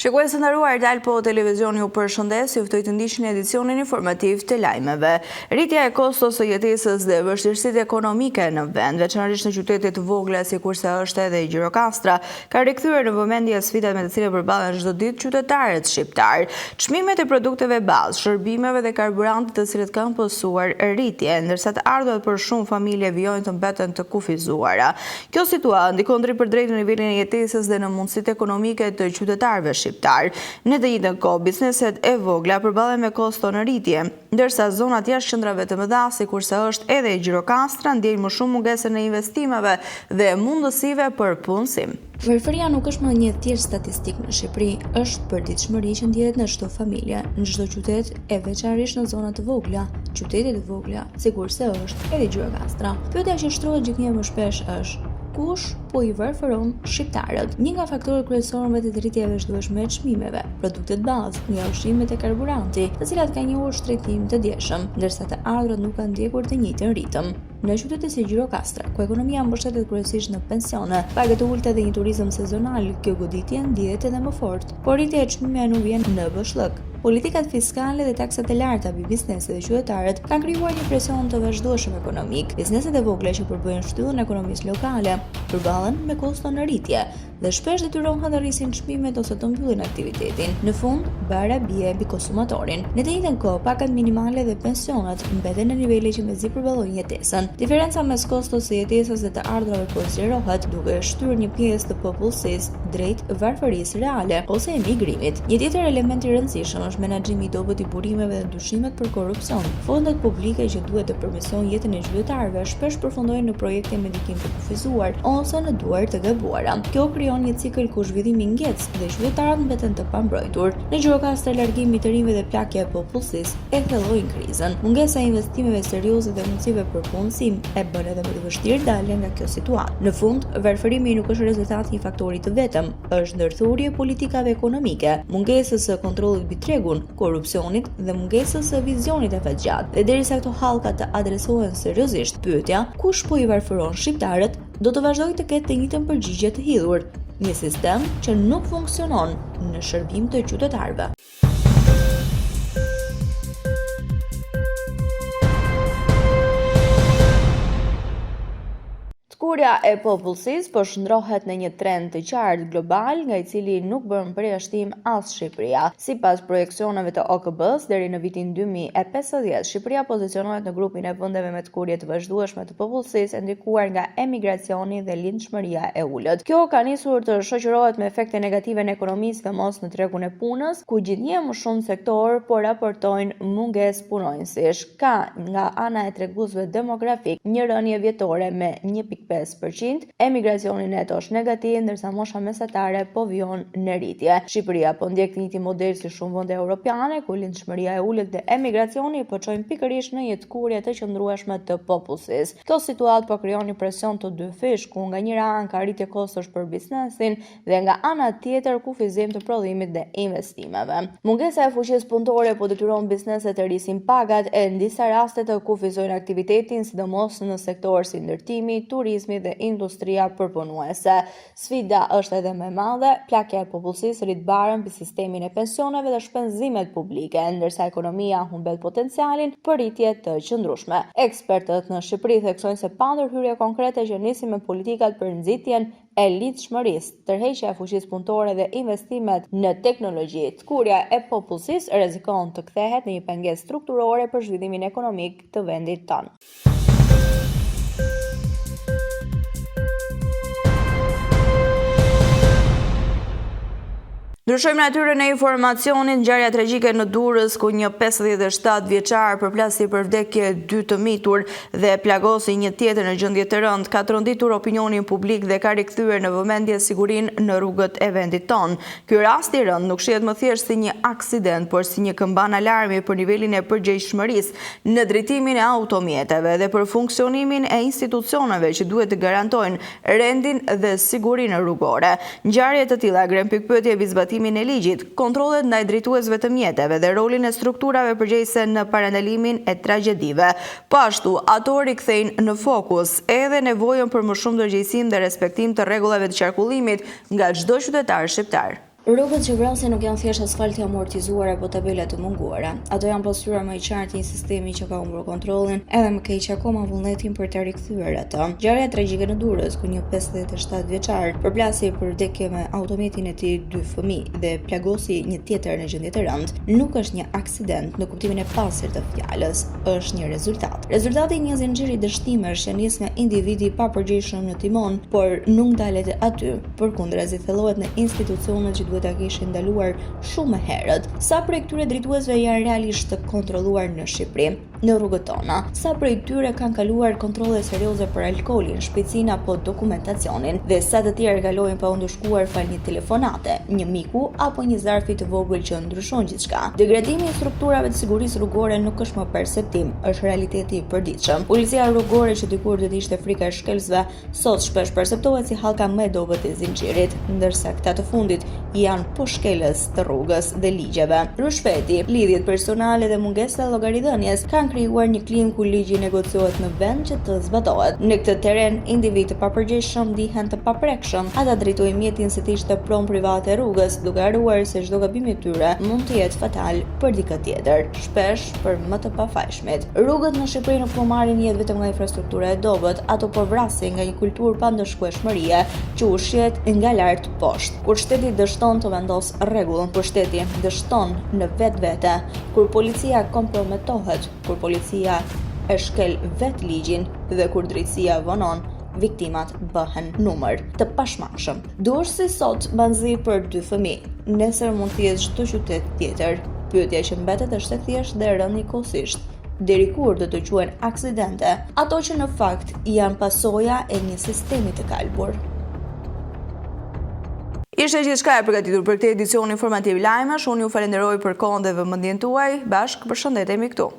Shikues të nderuar, Dalpo Televizioni ju përshëndes, ju ftoj të ndiqni edicionin informativ të lajmeve. Rritja e kostos së jetesës dhe vështirësitë ekonomike në vend, veçanërisht në qytete të vogla sikurse është edhe Gjirokastra, ka rikthyer në vëmendje sfidat me të cilat përballen çdo ditë qytetarët shqiptar. Çmimet e produkteve bazë, shërbimeve dhe karburantit të cilët kanë pësuar rritje, ndërsa të ardhurat për shumë familje vijojnë të mbeten të kufizuara. Kjo situatë ndikon drejtpërdrejt në nivelin e jetesës dhe në mundësitë ekonomike të qytetarëve shqiptar. Në të njëjtën kohë, bizneset e vogla përballen me kosto në rritje, ndërsa zonat jashtë qendrave të mëdha, sikurse është edhe Gjirokastra, ndjejnë më shumë mungesën e investimeve dhe mundësive për punësim. Varfëria nuk është më një thjesht statistik në Shqipëri, është përditshmëri që ndjehet në çdo familje, në çdo qytet e veçanërisht në zona të vogla, qytete të vogla, sikurse është edhe Gjirokastra. Pyetja që shtrohet gjithnjë më shpesh është: kush po i varfëron shqiptarët? Një nga faktorët kryesorë në të rritjeve e vazhdueshme të çmimeve, produktet bazë, nga ushqimet e karburanti, të cilat kanë njohur shtrejtim të djeshëm, ndërsa të ardhurat nuk kanë ndjekur të njëjtin ritëm. Në qytete si Gjirokastra, ku ekonomia mbështetet kryesisht në pensione, pagët e ulta dhe një turizëm sezonal, kjo goditje ndihet edhe më fort, por rritja e çmimeve nuk vjen në bashllëk. Politikat fiskale dhe taksat e larta mbi bizneset dhe qytetarët kanë krijuar një presion të vazhdueshëm ekonomik. Bizneset e vogla që përbëjnë shtyllën e ekonomisë lokale përballen me kosto në rritje dhe shpesh detyrohen të rrisin çmimet ose të mbyllin aktivitetin. Në fund, bara bie mbi konsumatorin. Në të njëjtën kohë, pagat minimale dhe pensionet mbeten në nivele që mezi përballojnë jetesën. Diferenca mes kostos së jetesës dhe të ardhurave po zgjerohet, duke shtyrë një pjesë të popullsisë drejt varfërisë reale ose emigrimit. Një tjetër element i rëndësishëm është menaxhimi i dobët i burimeve dhe ndryshimet për korrupsion. Fondet publike që duhet të përmirësojnë jetën e qytetarëve shpesh përfundojnë në projekte me ndikim të kufizuar ose në duar të gabuara. Kjo krijon një cikël ku zhvillimi ngec dhe qytetarët mbeten të pambrojtur. Në Gjirokastër, largimi i të rinjve dhe plagja e popullsisë e thellojnë krizën. Mungesa e investimeve serioze dhe mundësive për punësim e bën edhe më të vështirë daljen nga kjo situatë. Në fund, varfërimi nuk është rezultati i një faktori të vetëm, është ndërthurje e politikave ekonomike, mungesës së kontrollit mbi tregun, korrupsionit dhe mungesës së vizionit të fatgjatë. Dhe derisa këto hallka të adresohen seriozisht, pyetja kush po i varfëron shqiptarët do të vazhdojë të ketë të njëjtën përgjigje të hidhur, një sistem që nuk funksionon në shërbim të qytetarëve. Kurja e popullsisë po shndrohet në një trend të qartë global, nga i cili nuk bën përjashtim as Shqipëria. Sipas projeksioneve të OKB-s, deri në vitin 2050, Shqipëria pozicionohet në grupin e vendeve me kurje të vazhdueshme të popullsisë, ndikuar nga emigracioni dhe lindshmëria e ulët. Kjo ka nisur të shoqërohet me efekte negative në ekonomisë, sidomos në tregun e punës, ku gjithnjë më shumë sektor po raportojnë mungesë punonjësish. Ka nga ana e treguesve demografik një rënje vjetore me 1.5%, emigracioni neto është negativ, ndërsa mosha mesatare po vijon në rritje. Shqipëria po ndjek të njëjtin model si shumë vende europiane, ku lindshmëria e ulët dhe emigracioni po çojnë pikërisht në një kurje të qëndrueshme të popullsisë. Kjo situatë po krijon një presion të dy fish, ku nga njëra anë ka rritje kostosh për biznesin dhe nga ana tjetër kufizim të prodhimit dhe investimeve. Mungesa e fuqisë punëtore po detyron bizneset të rrisin pagat e në disa raste të kufizojnë aktivitetin, sidomos në sektor si ndërtimi, turizmi dhe industria përpunuese. Sfida është edhe më e madhe, plagja e popullsisë rrit barën mbi sistemin e pensioneve dhe shpenzimet publike, ndërsa ekonomia humbet potencialin për rritje të qëndrueshme. Ekspertët në Shqipëri theksojnë se pa ndërhyrje konkrete që nisin me politikat për nxitjen e lidhshmërisë, tërheqja e fuqisë punëtore dhe investimet në teknologji, kurja e popullsisë rrezikon të kthehet në një pengesë strukturore për zhvillimin ekonomik të vendit tonë. Ndryshojmë natyrën e informacionit. Ngjarja tragjike në Durrës, ku një 57 vjeçar përplasi për vdekje 2 të mitur dhe plagosi një tjetër në gjendje të rëndë, ka tronditur opinionin publik dhe ka rikthyer në vëmendje sigurinë në rrugët e vendit tonë. Ky rast i rëndë nuk shihet më thjesht si një aksident, por si një këmban alarmi për nivelin e përgjegjshmërisë në drejtimin e automjeteve dhe për funksionimin e institucioneve që duhet të garantojnë rendin dhe sigurinë rrugore. Ngjarje të tilla ngren pikpyetje mbi zbatimin e ligjit, kontrollet ndaj drejtuesve të mjeteve dhe rolin e strukturave përgjegjëse në parandalimin e tragjedive. Po ashtu, ato rikthejnë në fokus edhe nevojën për më shumë ndërgjegjësim dhe respektim të rregullave të qarkullimit nga çdo qytetar shqiptar. Rrugët që vrasin nuk janë thjesht asfalti amortizuar apo tabela të munguara. Ato janë postuar më i qartë një sistemi që ka humbur kontrollin, edhe më keq akoma vullnetin për të rikthyer ato. Ngjarja tragjike në Durrës, ku një 57 vjeçar përplasi për vdekje me automjetin e tij 2 fëmijë dhe plagosi një tjetër në gjendje të rëndë, nuk është një aksident në kuptimin e pastër të fjalës, është një rezultat. Rezultati i një zinxhiri dështimesh që nis nga individi pa përgjegjshëm në timon, por nuk ndalet aty, përkundrazi thellohet në institucionet që duhet ta kishin ndaluar shumë herët. Sa prej këtyre drejtuesve janë realisht të kontrolluar në Shqipëri, në rrugët tona? Sa prej tyre kanë kaluar kontrolle serioze për alkoolin, shpejtësinë apo dokumentacionin, dhe sa të tjerë kalojnë pa u ndëshkuar fal një telefonate, një miku apo një zarfi të vogël që ndryshon gjithçka. Degradimi i strukturave të sigurisë rrugore nuk është më perceptim, është realiteti i përditshëm. Policia rrugore që dikur do të ishte frika e shkelësve, sot shpesh perceptohet si hallka më e dobët e zinxhirit, ndërsa këta të fundit janë po shkelës të rrugës dhe ligjeve. Rrushpeti, lidhjet personale dhe mungesa e llogaridhënies kanë krijuar një klimë ku ligji negociohet në vend që të zbatohet. Në këtë terren, individ të papërgjegjshëm ndihen të paprekshëm. Ata drejtojnë mjetin se të ishte pronë private e rrugës, duke haruar se çdo gabim i tyre mund të jetë fatal për dikë tjetër, shpesh për më të pafajshmit. Rrugët në Shqipëri nuk po marrin jetë vetëm nga infrastruktura e dobët, ato po vrasin nga një kulturë pa ndëshkueshmërie që ushqet nga lart poshtë. Kur shteti dështon të vendos rregull, kur shteti dështon në vetvete, kur policia komprometohet, kur policia e shkel vet ligjin dhe kur drejtësia vonon, viktimat bëhen numër të pashmangshëm. Durrësi sot mbanzi për 2 fëmijë, nesër mund të jetë çdo qytet tjetër. Pyetja që mbetet është e thjeshtë dhe rëndësisht. Deri kur do të quhen aksidente ato që në fakt janë pasoja e një sistemi të kalbur? Ishte gjithçka e përgatitur për këtë edicion informativ lajmesh. Unë ju falenderoj për kohën dhe vëmendjen tuaj. Bashkë përshëndetemi këtu.